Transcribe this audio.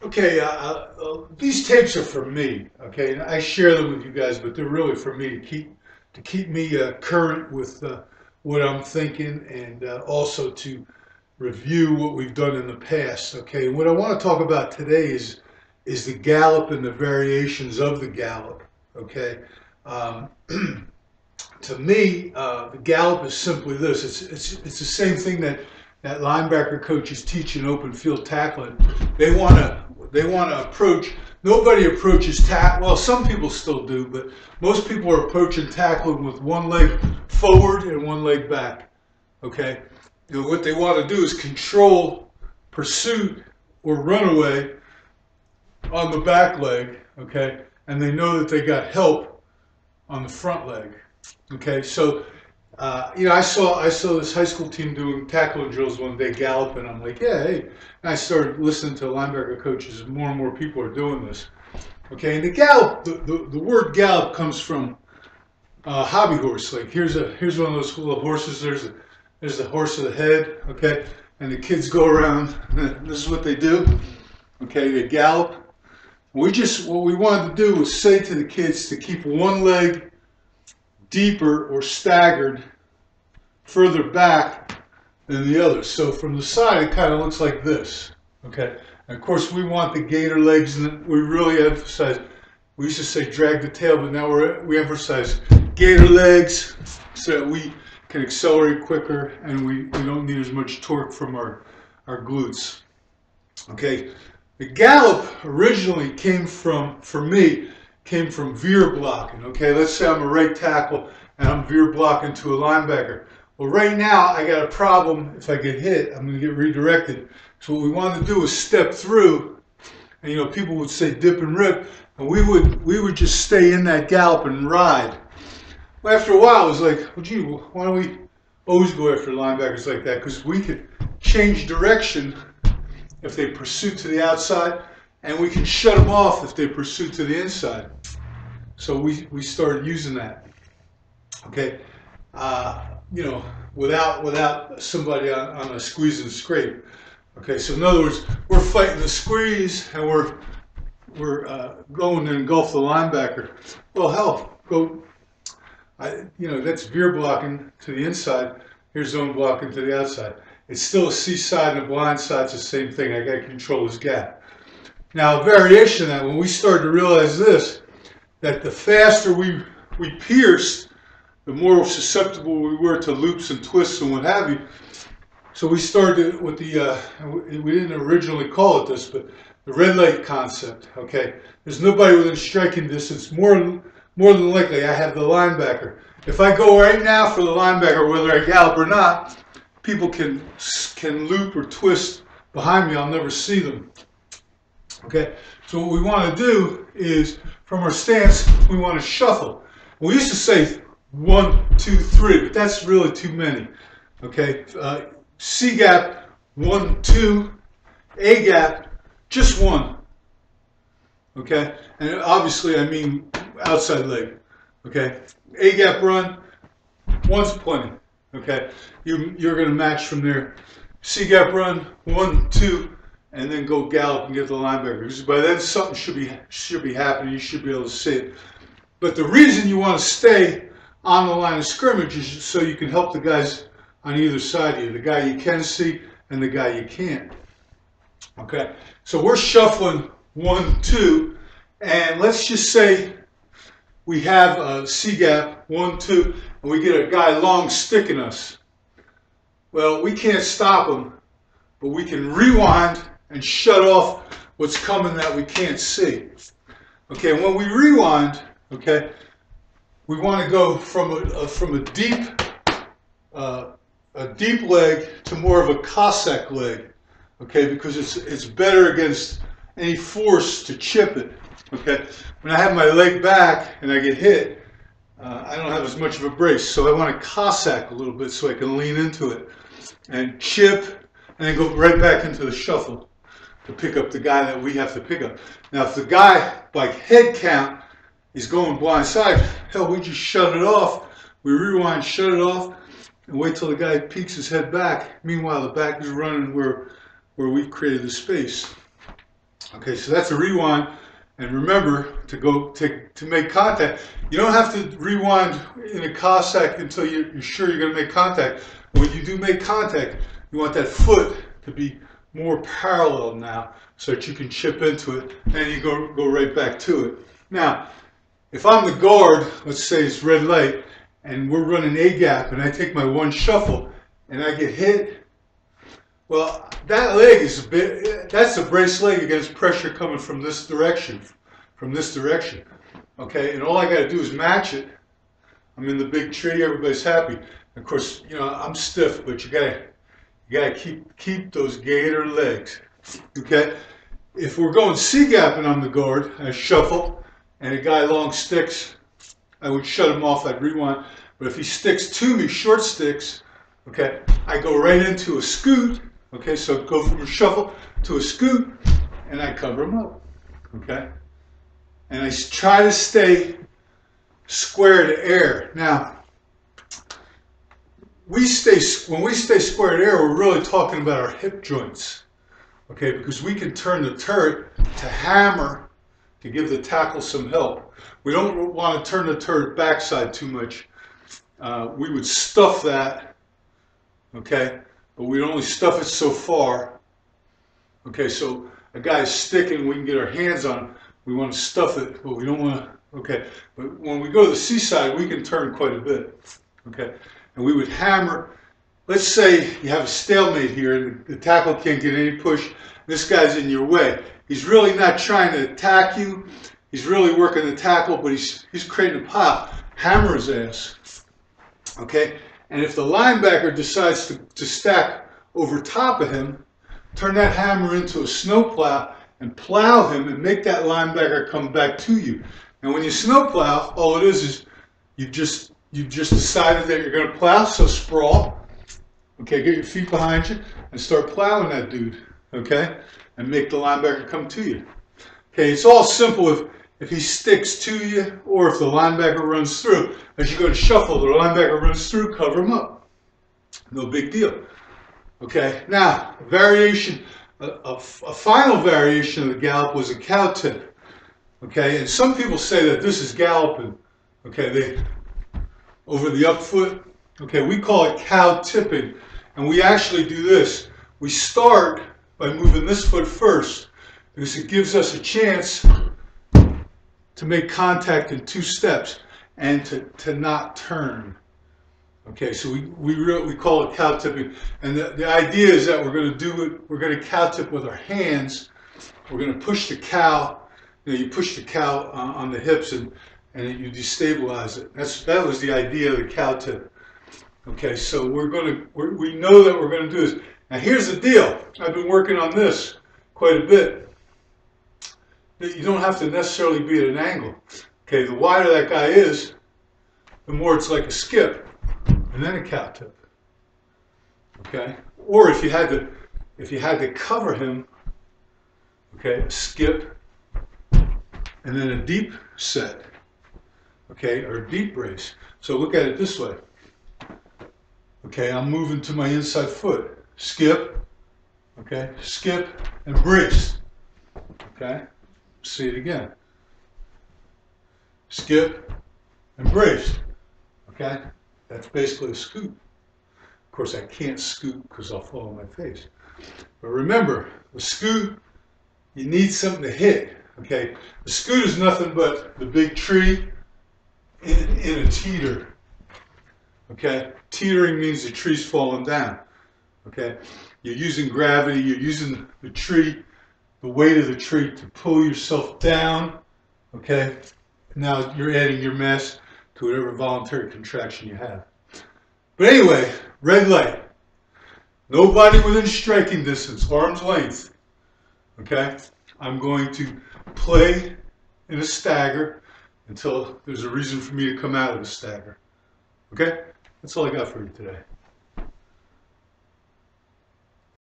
Okay, these tapes are for me. Okay, and I share them with you guys, but they're really for me to keep me current with what I'm thinking, and also to review what we've done in the past. Okay, and what I want to talk about today is the Gallop and the variations of the Gallop. Okay, um, to me, the Gallop is simply this. It's the same thing that linebacker coaches teach in open field tackling. They want to approach. Nobody approaches tackle. Well, some people still do, but most people are approaching tackling with one leg forward and one leg back. Okay, what they want to do is control pursuit or runaway on the back leg. Okay, and they know that they got help on the front leg. Okay, so I saw this high school team doing tackling drills one day, Gallop, and I'm like, yeah, hey. And I started listening to linebacker coaches. More and more people are doing this. Okay, and the Gallop, the word Gallop comes from hobby horse. Like here's one of those little horses. There's the horse of the head. Okay, and the kids go around. This is what they do. Okay, they gallop. What we wanted to do was say to the kids to keep one leg deeper or staggered further back than the other. So from the side, it kind of looks like this. Okay. And of course, we want the gator legs, and we really emphasize. We used to say drag the tail, but now we emphasize gator legs so that we can accelerate quicker and we don't need as much torque from our glutes. Okay. The Gallop originally came from, for me, came from veer blocking. Okay, let's say I'm a right tackle and I'm veer blocking to a linebacker. Well, right now I got a problem. If I get hit, I'm going to get redirected. So what we wanted to do was step through, and people would say dip and rip, and we would just stay in that Gallop and ride. Well, after a while, it was like, well, gee, why don't we always go after linebackers like that? Because we could change direction if they pursue to the outside, and we can shut them off if they pursue to the inside. So we started using that. Okay, without somebody on a squeeze and scrape. Okay, so in other words, we're fighting the squeeze and we're going to engulf the linebacker. Well, hell, that's veer blocking to the inside. Here's zone blocking to the outside. It's still a C side and a blind side. It's the same thing. I got to control this gap. Now, a variation of that, when we started to realize this, that the faster we pierced, the more susceptible we were to loops and twists and what have you. So we started with we didn't originally call it this, but the red light concept. Okay, there's nobody within striking distance. More than likely, I have the linebacker. If I go right now for the linebacker, whether I gallop or not, people can loop or twist behind me. I'll never see them. Okay, so what we want to do is, from our stance, we want to shuffle. We used to say 1, 2, 3, but that's really too many. Okay, C gap 1, 2, A gap just 1. Okay, and obviously I mean outside leg. Okay, A gap run, 1's plenty. Okay, you're going to match from there. C gap run 1, 2. And then go gallop and get the linebacker. Because by then something should be happening. You should be able to see it. But the reason you want to stay on the line of scrimmage is so you can help the guys on either side of you. The guy you can see and the guy you can't. Okay. So we're shuffling 1, 2, and let's just say we have a C gap 1, 2, and we get a guy long sticking us. Well, we can't stop him, but we can rewind and shut off what's coming that we can't see. Okay, when we rewind, okay, we want to go from a deep leg to more of a Cossack leg, okay, because it's better against any force to chip it. Okay, when I have my leg back and I get hit, I don't have as much of a brace, so I want to Cossack a little bit so I can lean into it and chip, and then go right back into the shuffle to pick up the guy that we have to pick up. Now, if the guy, by head count, is going blind side, hell, we just shut it off. We rewind, shut it off, and wait till the guy peeks his head back. Meanwhile, the back is running where we've created the space. Okay, so that's a rewind. And remember to make contact. You don't have to rewind in a Cossack until you're sure you're going to make contact. When you do make contact, you want that foot to be more parallel now so that you can chip into it and you go right back to it. Now, if I'm the guard, let's say it's red light, and we're running a gap and I take my one shuffle and I get hit, well, that leg is that's a brace leg against pressure coming from this direction, okay? And all I got to do is match it. I'm in the big tree, everybody's happy. Of course, you know, I'm stiff, but you gotta keep those gator legs, okay? If we're going C-gap and I'm the guard, I shuffle, and a guy long sticks, I would shut him off, I'd rewind. But if he sticks to me, short sticks, okay, I go right into a scoot, okay, so go from a shuffle to a scoot, and I cover him up, okay? And I try to stay square to air. Now, when we stay square to air, we're really talking about our hip joints, okay, because we can turn the turret to hammer to give the tackle some help. We don't want to turn the turret backside too much. We would stuff that, okay, but we'd only stuff it so far. Okay, so a guy's sticking, we can get our hands on him. We want to stuff it, but we don't want to, okay. But when we go to the C side, we can turn quite a bit, okay. And we would hammer. Let's say you have a stalemate here and the tackle can't get any push. This guy's in your way. He's really not trying to attack you. He's really working the tackle, but he's creating a pile. Hammer his ass, okay. And if the linebacker decides to stack over top of him, turn that hammer into a snowplow and plow him and make that linebacker come back to you. And when you snowplow, all it is you've just decided that you're going to plow, so sprawl. Okay, get your feet behind you and start plowing that dude, okay? And make the linebacker come to you. Okay, it's all simple if he sticks to you or if the linebacker runs through. As you go to shuffle, the linebacker runs through, cover him up. No big deal. Okay, now, variation, a final variation of the gallop was a cow tip. Okay, and some people say that this is galloping. Okay, over the up foot. Okay, we call it cow tipping. And we actually do this. We start by moving this foot first because it gives us a chance to make contact in 2 steps and to not turn. Okay, so we call it cow tipping. And the idea is that we're going to do it, we're going to cow tip with our hands. We're going to push the cow, you push the cow on the hips and you destabilize it. That was the idea of the cow tip. Okay, so we know that we're going to do this. Now here's the deal. I've been working on this quite a bit. You don't have to necessarily be at an angle. Okay, the wider that guy is, the more it's like a skip and then a cow tip. Okay, or if you had to cover him, okay, a skip and then a deep set. Okay, or a deep brace. So look at it this way. Okay, I'm moving to my inside foot. Skip, okay, skip and brace. Okay, see it again. Skip and brace. Okay, that's basically a scoot. Of course, I can't scoot because I'll fall on my face. But remember, the scoot, you need something to hit. Okay, the scoot is nothing but the big tree in a teeter. Okay, teetering means the tree's falling down. Okay, you're using gravity, you're using the tree, the weight of the tree to pull yourself down. Okay, now you're adding your mass to whatever voluntary contraction you have. But anyway, red light. Nobody within striking distance, arm's length. Okay, I'm going to play in a stagger until there's a reason for me to come out of the stagger. Okay? That's all I got for you today.